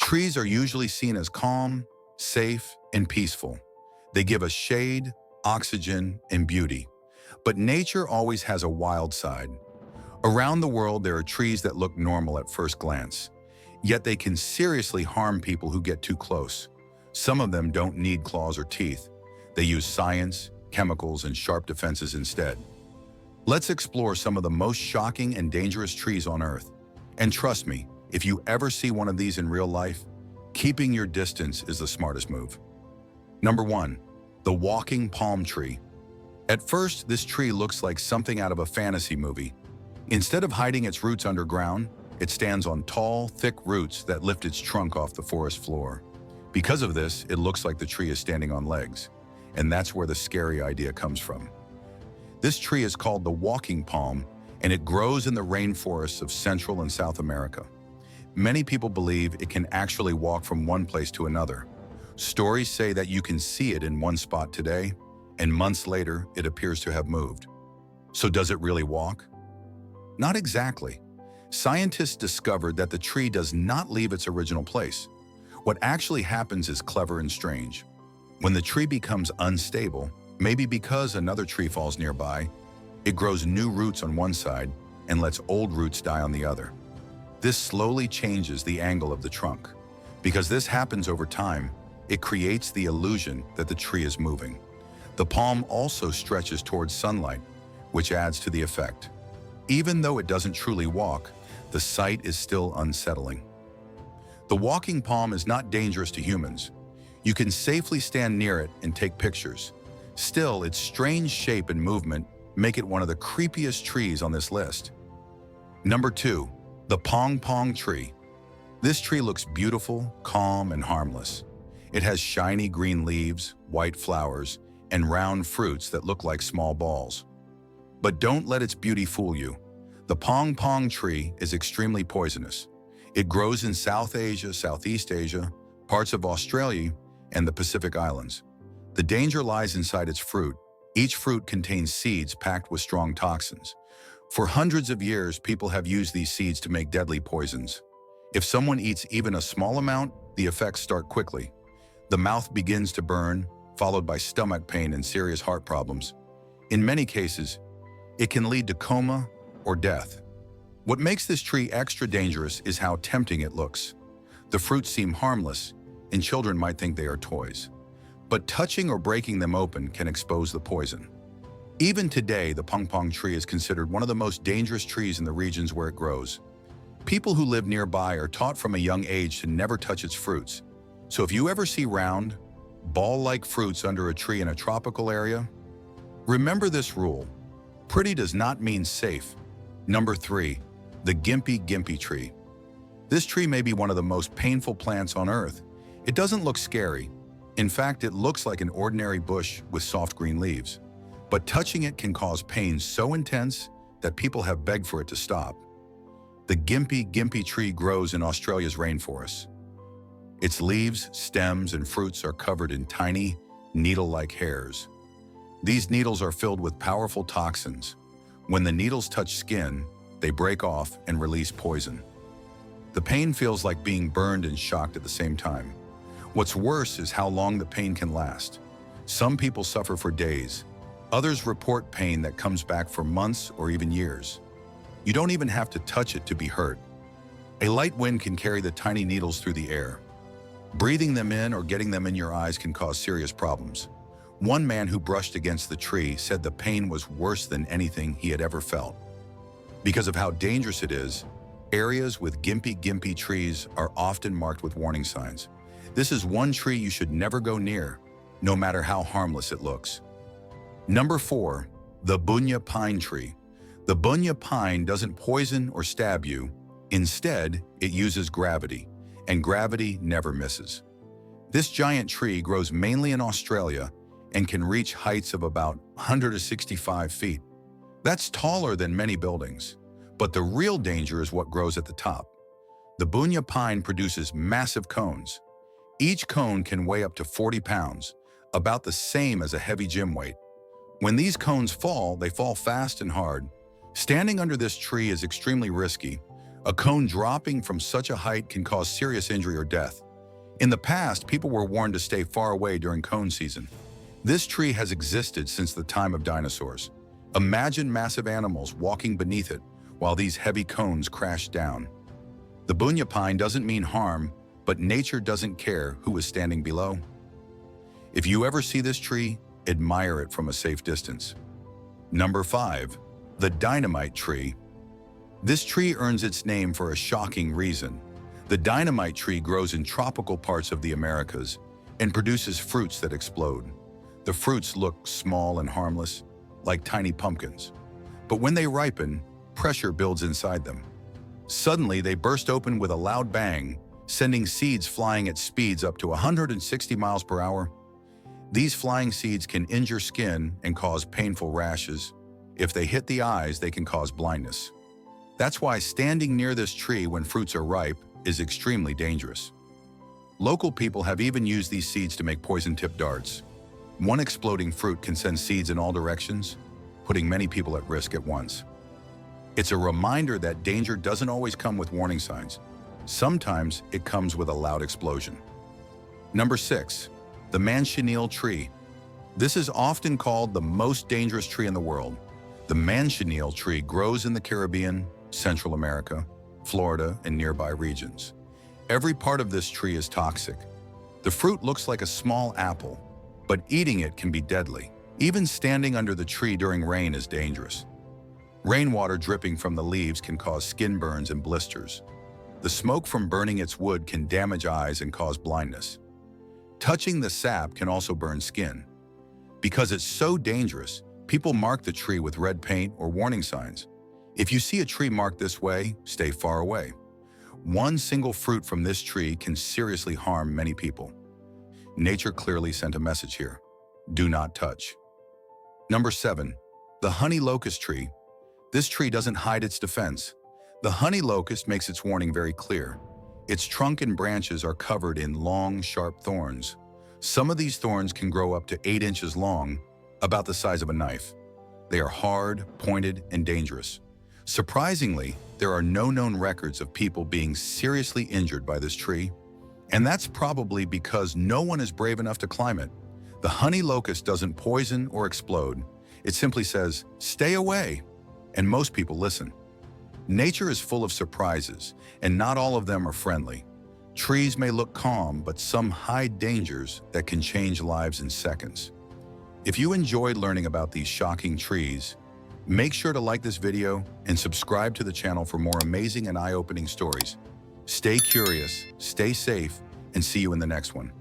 Trees are usually seen as calm, safe, and peaceful. They give us shade, oxygen, and beauty. But nature always has a wild side. Around the world, there are trees that look normal at first glance, yet they can seriously harm people who get too close. Some of them don't need claws or teeth. They use science, chemicals, and sharp defenses instead. Let's explore some of the most shocking and dangerous trees on Earth. And trust me, if you ever see one of these in real life, keeping your distance is the smartest move. Number 1. The walking palm tree. At first, this tree looks like something out of a fantasy movie. Instead of hiding its roots underground, it stands on tall, thick roots that lift its trunk off the forest floor. Because of this, it looks like the tree is standing on legs. And that's where the scary idea comes from. This tree is called the walking palm, and it grows in the rainforests of Central and South America. Many people believe it can actually walk from one place to another. Stories say that you can see it in one spot today, and months later, it appears to have moved. So does it really walk? Not exactly. Scientists discovered that the tree does not leave its original place. What actually happens is clever and strange. When the tree becomes unstable, maybe because another tree falls nearby, it grows new roots on one side and lets old roots die on the other. This slowly changes the angle of the trunk. Because this happens over time, it creates the illusion that the tree is moving. The palm also stretches towards sunlight, which adds to the effect. Even though it doesn't truly walk, the sight is still unsettling. The walking palm is not dangerous to humans. You can safely stand near it and take pictures. Still, its strange shape and movement make it one of the creepiest trees on this list. Number 2. The Pong Pong Tree. This tree looks beautiful, calm, and harmless. It has shiny green leaves, white flowers, and round fruits that look like small balls. But don't let its beauty fool you. The Pong Pong tree is extremely poisonous. It grows in South Asia, Southeast Asia, parts of Australia, and the Pacific Islands. The danger lies inside its fruit. Each fruit contains seeds packed with strong toxins. For hundreds of years, people have used these seeds to make deadly poisons. If someone eats even a small amount, the effects start quickly. The mouth begins to burn, followed by stomach pain and serious heart problems. In many cases, it can lead to coma or death. What makes this tree extra dangerous is how tempting it looks. The fruits seem harmless, and children might think they are toys. But touching or breaking them open can expose the poison. Even today, the Pong Pong tree is considered one of the most dangerous trees in the regions where it grows. People who live nearby are taught from a young age to never touch its fruits. So if you ever see round, ball-like fruits under a tree in a tropical area, remember this rule. Pretty does not mean safe. Number 3. The Gimpy Gimpy Tree. This tree may be one of the most painful plants on Earth. It doesn't look scary. In fact, it looks like an ordinary bush with soft green leaves. But touching it can cause pain so intense that people have begged for it to stop. The Gimpy Gimpy tree grows in Australia's rainforests. Its leaves, stems, and fruits are covered in tiny, needle-like hairs. These needles are filled with powerful toxins. When the needles touch skin, they break off and release poison. The pain feels like being burned and shocked at the same time. What's worse is how long the pain can last. Some people suffer for days. Others report pain that comes back for months or even years. You don't even have to touch it to be hurt. A light wind can carry the tiny needles through the air. Breathing them in or getting them in your eyes can cause serious problems. One man who brushed against the tree said the pain was worse than anything he had ever felt. Because of how dangerous it is, areas with Gimpy Gimpy trees are often marked with warning signs. This is one tree you should never go near, no matter how harmless it looks. Number 4. The Bunya Pine Tree. The Bunya Pine doesn't poison or stab you. Instead, it uses gravity, and gravity never misses. This giant tree grows mainly in Australia and can reach heights of about 165 feet. That's taller than many buildings, but the real danger is what grows at the top. The Bunya Pine produces massive cones. Each cone can weigh up to 40 pounds, about the same as a heavy gym weight. When these cones fall, they fall fast and hard. Standing under this tree is extremely risky. A cone dropping from such a height can cause serious injury or death. In the past, people were warned to stay far away during cone season. This tree has existed since the time of dinosaurs. Imagine massive animals walking beneath it while these heavy cones crash down. The Bunya Pine doesn't mean harm, but nature doesn't care who is standing below. If you ever see this tree, admire it from a safe distance. Number 5. The Dynamite Tree. This tree earns its name for a shocking reason. The Dynamite Tree grows in tropical parts of the Americas and produces fruits that explode. The fruits look small and harmless, like tiny pumpkins. But when they ripen, pressure builds inside them. Suddenly, they burst open with a loud bang, sending seeds flying at speeds up to 160 miles per hour. These flying seeds can injure skin and cause painful rashes. If they hit the eyes, they can cause blindness. That's why standing near this tree when fruits are ripe is extremely dangerous. Local people have even used these seeds to make poison-tipped darts. One exploding fruit can send seeds in all directions, putting many people at risk at once. It's a reminder that danger doesn't always come with warning signs. Sometimes it comes with a loud explosion. Number 6. The Manchineel Tree. This is often called the most dangerous tree in the world. The Manchineel tree grows in the Caribbean, Central America, Florida, and nearby regions. Every part of this tree is toxic. The fruit looks like a small apple, but eating it can be deadly. Even standing under the tree during rain is dangerous. Rainwater dripping from the leaves can cause skin burns and blisters. The smoke from burning its wood can damage eyes and cause blindness. Touching the sap can also burn skin. Because it's so dangerous, people mark the tree with red paint or warning signs. If you see a tree marked this way, stay far away. One single fruit from this tree can seriously harm many people. Nature clearly sent a message here. Do not touch. Number 7. The honey locust tree. This tree doesn't hide its defense. The honey locust makes its warning very clear. Its trunk and branches are covered in long, sharp thorns. Some of these thorns can grow up to 8 inches long, about the size of a knife. They are hard, pointed, and dangerous. Surprisingly, there are no known records of people being seriously injured by this tree, and that's probably because no one is brave enough to climb it. The honey locust doesn't poison or explode. It simply says, "Stay away," and most people listen. Nature is full of surprises, and not all of them are friendly. Trees may look calm, but some hide dangers that can change lives in seconds. If you enjoyed learning about these shocking trees, make sure to like this video and subscribe to the channel for more amazing and eye-opening stories. Stay curious, stay safe, and see you in the next one.